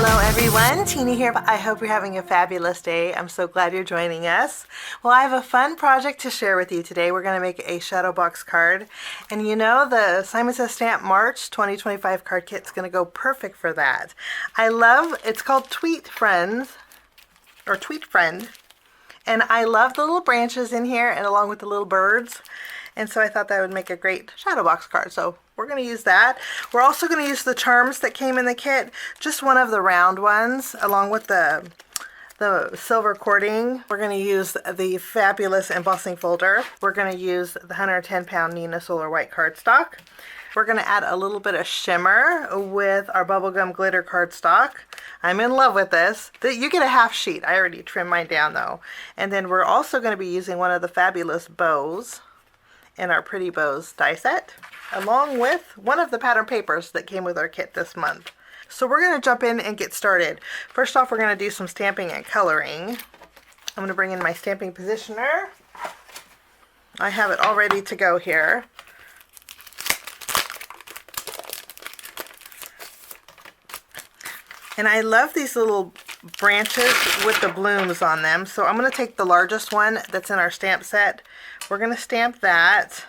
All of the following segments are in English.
Hello everyone, Tina here. I hope you're having a fabulous day. I'm so glad you're joining us. Well, I have a fun project to share with you today. We're going to make a shadow box card. And you know, the Simon Says Stamp March 2025 card kit is going to go perfect for that. It's called Tweet Friends, or Tweet Friend. And I love the little branches in here and along with the little birds. And so I thought that would make a great shadow box card. So we're going to use that. We're also going to use the charms that came in the kit, just one of the round ones, along with the silver cording. We're going to use the fabulous embossing folder. We're going to use the 110-pound Nina Solar White cardstock. We're going to add a little bit of shimmer with our bubblegum glitter cardstock. I'm in love with this. You get a half sheet. I already trimmed mine down though. And then we're also going to be using one of the fabulous bows in our Pretty Bows die set, along with one of the pattern papers that came with our kit this month. So we're going to jump in and get started. First off, we're going to do some stamping and coloring. I'm going to bring in my stamping positioner. I have it all ready to go here. And I love these little branches with the blooms on them. So I'm going to take the largest one that's in our stamp set. We're going to stamp that.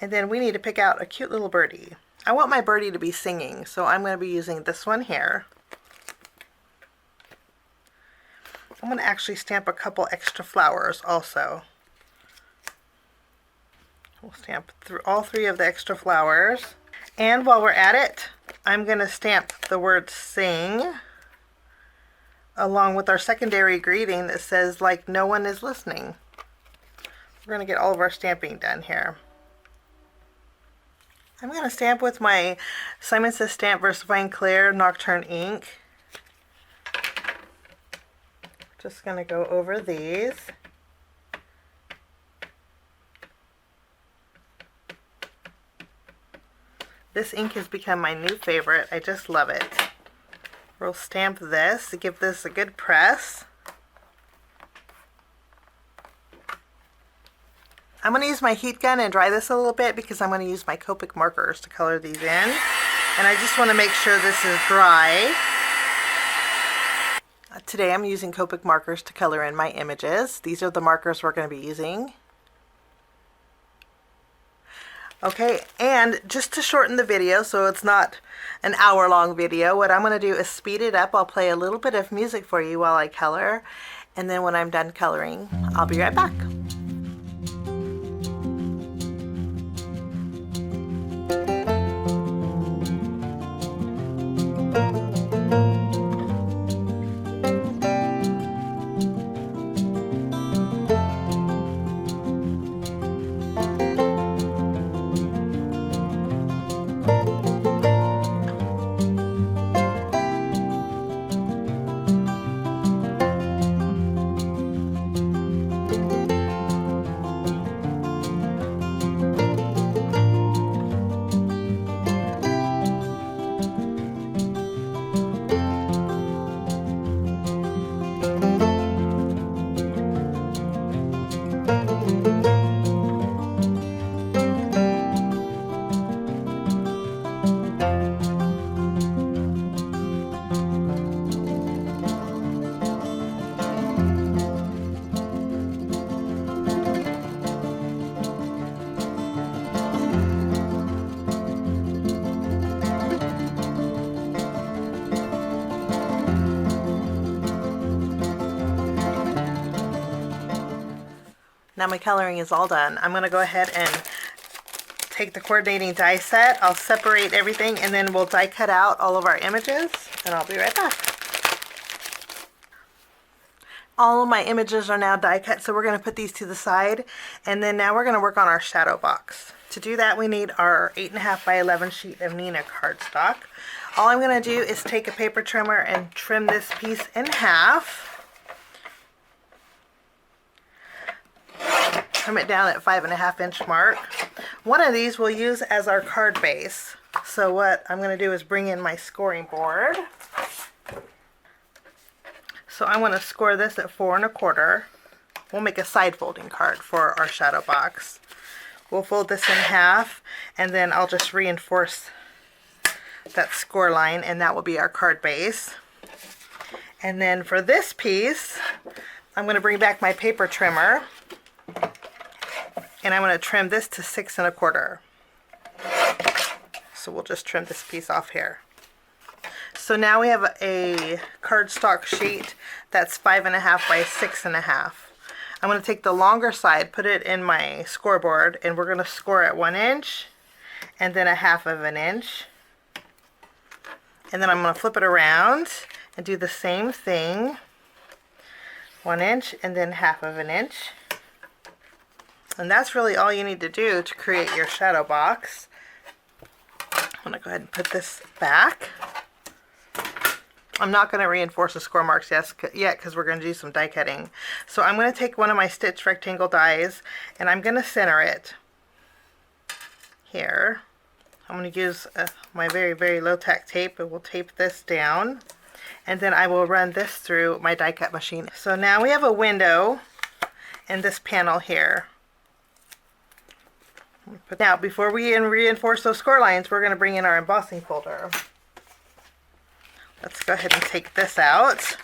And then we need to pick out a cute little birdie. I want my birdie to be singing, so I'm going to be using this one here. I'm going to actually stamp a couple extra flowers also. We'll stamp through all three of the extra flowers. And while we're at it, I'm going to stamp the word sing along with our secondary greeting that says, like no one is listening. We're going to get all of our stamping done here. I'm going to stamp with my Simon Says Stamp VersaFine Clear Nocturne ink. Just going to go over these. This ink has become my new favorite. I just love it. We'll stamp this to give this a good press. I'm going to use my heat gun and dry this a little bit because I'm going to use my Copic markers to color these in. And I just want to make sure this is dry. Today I'm using Copic markers to color in my images. These are the markers we're going to be using. Okay, and just to shorten the video so it's not an hour-long video, what I'm going to do is speed it up. I'll play a little bit of music for you while I color, and then when I'm done coloring, I'll be right back. Now my coloring is all done. I'm going to go ahead and take the coordinating die set. I'll separate everything and then we'll die cut out all of our images and I'll be right back. All of my images are now die cut, so we're going to put these to the side, and then now we're going to work on our shadow box. To do that, we need our 8.5 by 11 sheet of Nina cardstock. All I'm going to do is take a paper trimmer and trim this piece in half. Trim it down at 5.5 inch mark. One of these we'll use as our card base. So what I'm going to do is bring in my scoring board. So I want to score this at 4 1/4. We'll make a side folding card for our shadow box. We'll fold this in half, and then I'll just reinforce that score line, and that will be our card base. And then for this piece, I'm going to bring back my paper trimmer, and I'm going to trim this to 6 1/4. So we'll just trim this piece off here. So now we have a cardstock sheet that's 5 1/2 by 6 1/2. I'm going to take the longer side, put it in my scoreboard, and we're going to score at 1 inch and then 1/2 inch. And then I'm going to flip it around and do the same thing. 1 inch and then 1/2 inch. And that's really all you need to do to create your shadow box. I'm going to go ahead and put this back. I'm not going to reinforce the score marks yet because we're going to do some die cutting. So I'm going to take one of my stitch rectangle dies and I'm going to center it here. I'm going to use my very, very low tack tape, and we'll tape this down. And then I will run this through my die cut machine. So now we have a window in this panel here. Now before we reinforce those score lines, we're going to bring in our embossing folder. Let's go ahead and take this out.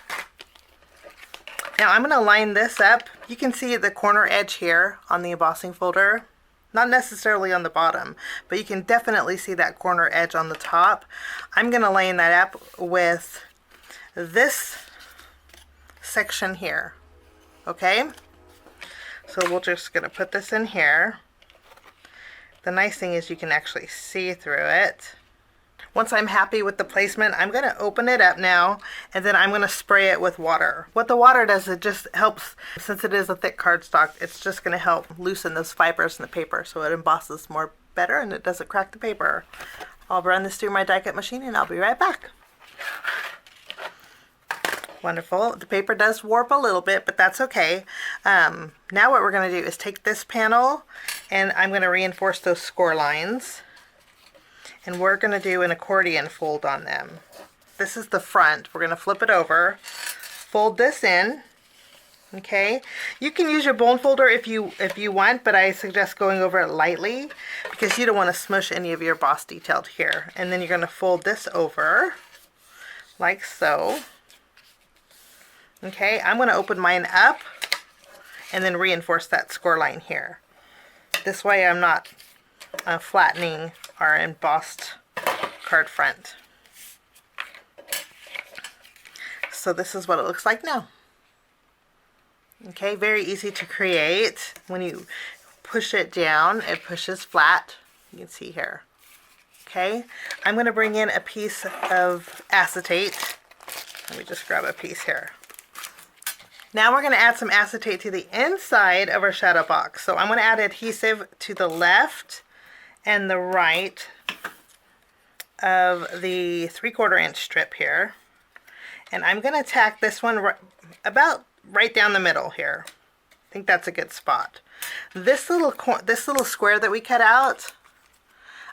Now I'm going to line this up. You can see the corner edge here on the embossing folder. Not necessarily on the bottom, but you can definitely see that corner edge on the top. I'm going to line that up with this section here. Okay? So we're just going to put this in here. The nice thing is you can actually see through it. Once I'm happy with the placement, I'm going to open it up now, and then I'm going to spray it with water. What the water does, it just helps, since it is a thick cardstock, it's just going to help loosen those fibers in the paper so it embosses more better and it doesn't crack the paper. I'll run this through my die cut machine and I'll be right back. Wonderful. The paper does warp a little bit, but that's okay. Now what we're going to do is take this panel and I'm going to reinforce those score lines. And we're going to do an accordion fold on them. This is the front. We're going to flip it over, fold this in. Okay, you can use your bone folder if you want, but I suggest going over it lightly because you don't want to smush any of your emboss detail here. And then you're going to fold this over like so. Okay, I'm going to open mine up and then reinforce that score line here. This way I'm not flattening our embossed card front. So this is what it looks like now. Okay, very easy to create. When you push it down, it pushes flat. You can see here. Okay, I'm going to bring in a piece of acetate. Let me just grab a piece here. Now we're going to add some acetate to the inside of our shadow box. So I'm going to add adhesive to the left and the right of the 3/4 inch strip here. And I'm going to tack this one about right down the middle here. I think that's a good spot. This little square that we cut out,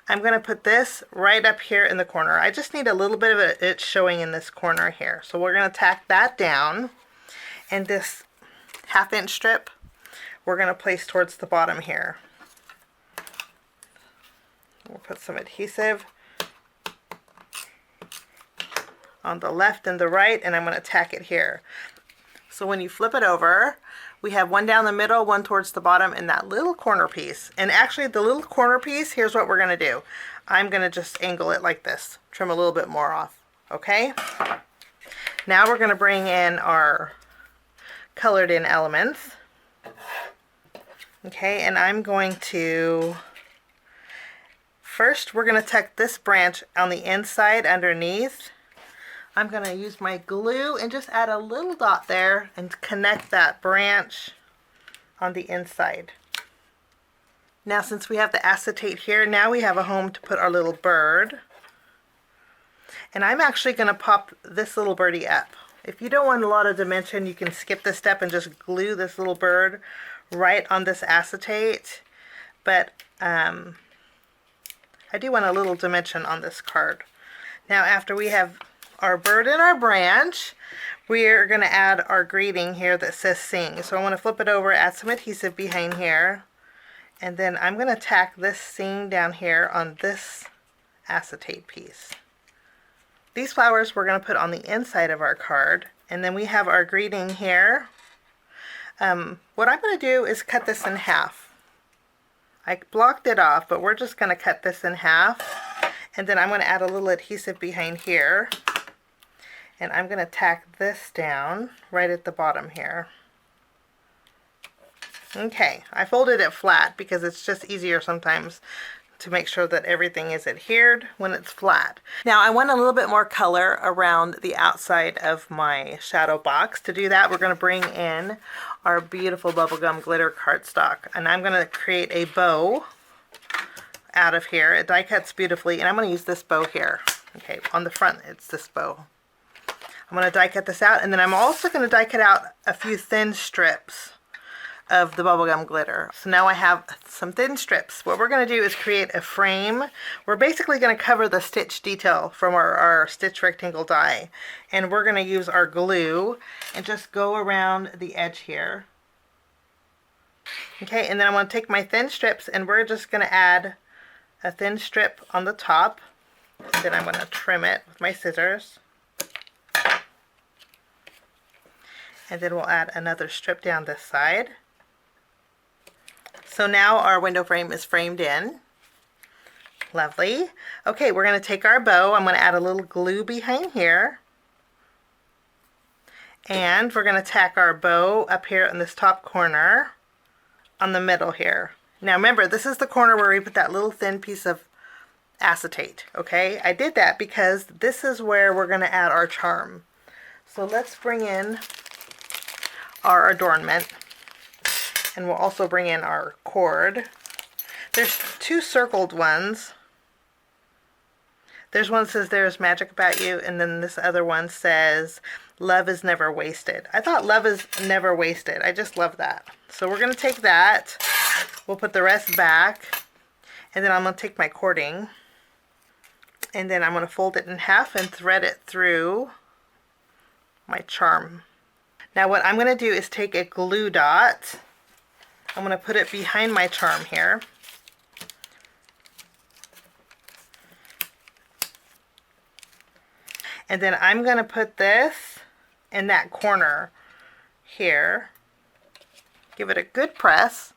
I'm going to put this right up here in the corner. I just need a little bit of it showing in this corner here. So we're going to tack that down. And this 1/2 inch strip, we're going to place towards the bottom here. We'll put some adhesive on the left and the right, and I'm going to tack it here. So when you flip it over, we have one down the middle, one towards the bottom, and that little corner piece. And actually the little corner piece, here's what we're going to do. I'm going to just angle it like this, trim a little bit more off. Okay? Now we're going to bring in our colored in elements. Okay, and I'm going to, first we're going to tack this branch on the inside underneath. I'm going to use my glue and just add a little dot there and connect that branch on the inside. Now since we have the acetate here, now we have a home to put our little bird. And I'm actually going to pop this little birdie up. If you don't want a lot of dimension, you can skip this step and just glue this little bird right on this acetate. But I do want a little dimension on this card. Now after we have our bird and our branch, we're going to add our greeting here that says sing. So I want to flip it over, add some adhesive behind here, and then I'm going to tack this sing down here on this acetate piece. These flowers we're going to put on the inside of our card. And then we have our greeting here. What I'm going to do is cut this in half. I blocked it off, but we're just going to cut this in half. And then I'm going to add a little adhesive behind here. And I'm going to tack this down right at the bottom here. Okay, I folded it flat because it's just easier sometimes to make sure that everything is adhered when it's flat. Now I want a little bit more color around the outside of my shadow box. To do that, we're going to bring in our beautiful bubblegum glitter cardstock. And I'm going to create a bow out of here. It die cuts beautifully, and I'm going to use this bow here. Okay, on the front it's this bow. I'm going to die cut this out, and then I'm also going to die cut out a few thin strips of the bubblegum glitter. So now I have some thin strips. What we're going to do is create a frame. We're basically going to cover the stitch detail from our stitch rectangle die. And we're going to use our glue and just go around the edge here. Okay, and then I'm going to take my thin strips and we're just going to add a thin strip on the top. Then I'm going to trim it with my scissors. And then we'll add another strip down this side. So now our window frame is framed in. Lovely. Okay, we're going to take our bow. I'm going to add a little glue behind here. And we're going to tack our bow up here in this top corner on the middle here. Now remember, this is the corner where we put that little thin piece of acetate. Okay, I did that because this is where we're going to add our charm. So let's bring in our adornment, and we'll also bring in our cord. There's two circled ones. There's one that says there's magic about you, and then this other one says love is never wasted. I thought love is never wasted. I just love that. So we're going to take that, we'll put the rest back, and then I'm going to take my cording and then I'm going to fold it in half and thread it through my charm. Now what I'm going to do is take a glue dot. I'm going to put it behind my charm here. And then I'm going to put this in that corner here. Give it a good press.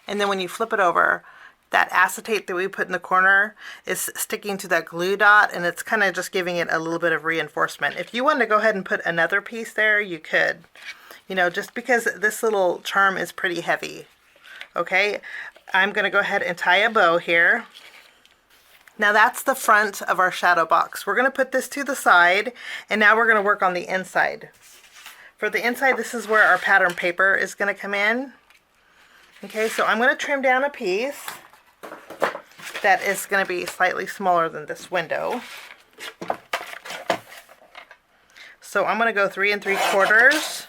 And then when you flip it over, that acetate that we put in the corner is sticking to that glue dot, and it's kind of just giving it a little bit of reinforcement. If you wanted to go ahead and put another piece there, you could. You know, just because this little charm is pretty heavy. Okay, I'm going to go ahead and tie a bow here. Now that's the front of our shadow box. We're going to put this to the side, and now we're going to work on the inside. For the inside, this is where our pattern paper is going to come in. Okay, so I'm going to trim down a piece that is going to be slightly smaller than this window. So I'm going to go 3 3/4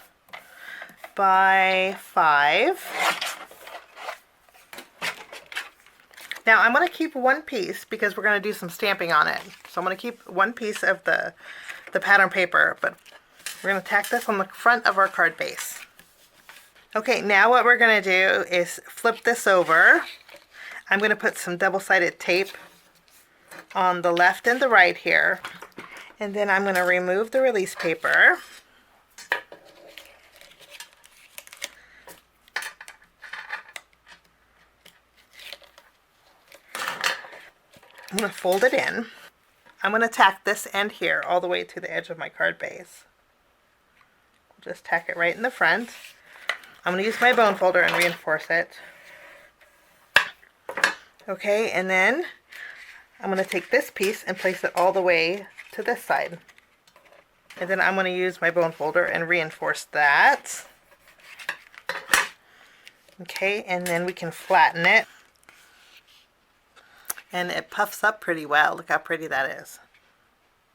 by 5. Now I'm going to keep one piece because we're going to do some stamping on it. So I'm going to keep one piece of the pattern paper, but we're going to tack this on the front of our card base. Okay, now what we're going to do is flip this over. I'm going to put some double-sided tape on the left and the right here. And then I'm going to remove the release paper. I'm going to fold it in. I'm going to tack this end here all the way to the edge of my card base. Just tack it right in the front. I'm going to use my bone folder and reinforce it. Okay, and then I'm going to take this piece and place it all the way to this side. And then I'm going to use my bone folder and reinforce that. Okay, and then we can flatten it. And it puffs up pretty well. Look how pretty that is.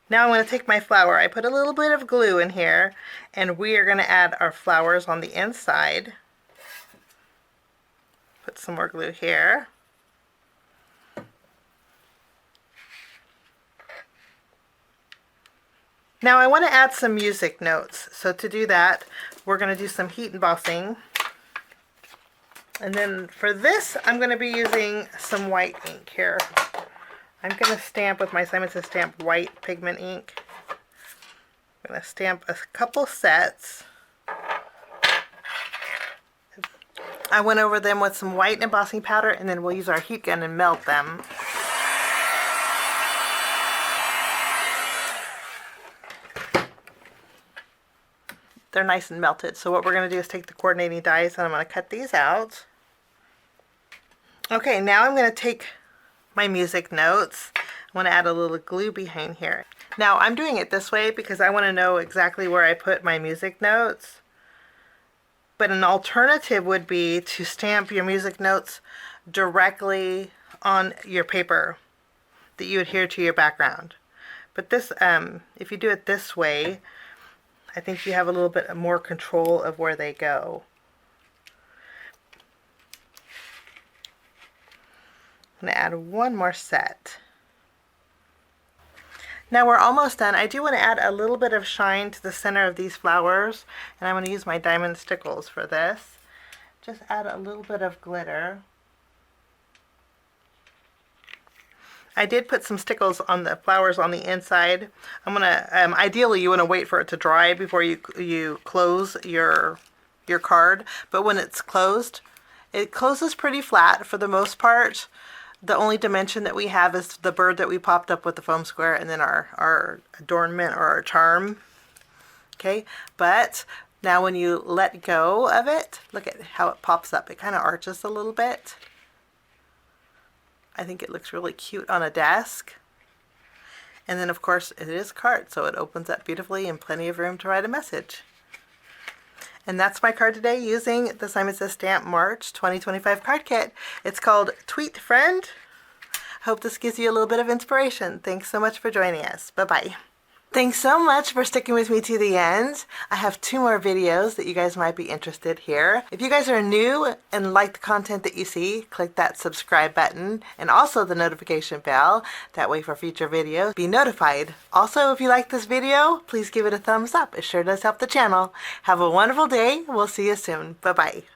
Now I'm going to take my flower. I put a little bit of glue in here, and we are going to add our flowers on the inside. Put some more glue here. Now I want to add some music notes. So to do that, we're going to do some heat embossing. And then for this, I'm going to be using some white ink here. I'm going to stamp with my Simon Says Stamp white pigment ink. I'm going to stamp a couple sets. I went over them with some white embossing powder, and then we'll use our heat gun and melt them. They're nice and melted. So what we're going to do is take the coordinating dies and I'm going to cut these out. Okay, now I'm going to take my music notes. I want to add a little glue behind here. Now I'm doing it this way because I want to know exactly where I put my music notes. But an alternative would be to stamp your music notes directly on your paper that you adhere to your background. But this, if you do it this way, I think you have a little bit more control of where they go. I'm going to add one more set. Now we're almost done. I do want to add a little bit of shine to the center of these flowers, and I'm going to use my diamond Stickles for this. Just add a little bit of glitter. I did put some Stickles on the flowers on the inside. I'm going to, ideally you want to wait for it to dry before you close your card, but when it's closed, it closes pretty flat for the most part. The only dimension that we have is the bird that we popped up with the foam square, and then our adornment or our charm. Okay, but now when you let go of it, look at how it pops up. It kind of arches a little bit. I think it looks really cute on a desk. And then of course it is a card, so it opens up beautifully and plenty of room to write a message. And that's my card today using the Simon Says Stamp March 2025 card kit. It's called Tweet Friend. Hope this gives you a little bit of inspiration. Thanks so much for joining us. Bye-bye. Thanks so much for sticking with me to the end. I have 2 more videos that you guys might be interested here. If you guys are new and like the content that you see, click that subscribe button and also the notification bell. That way for future videos, be notified. Also, if you like this video, please give it a thumbs up. It sure does help the channel. Have a wonderful day. We'll see you soon. Bye-bye.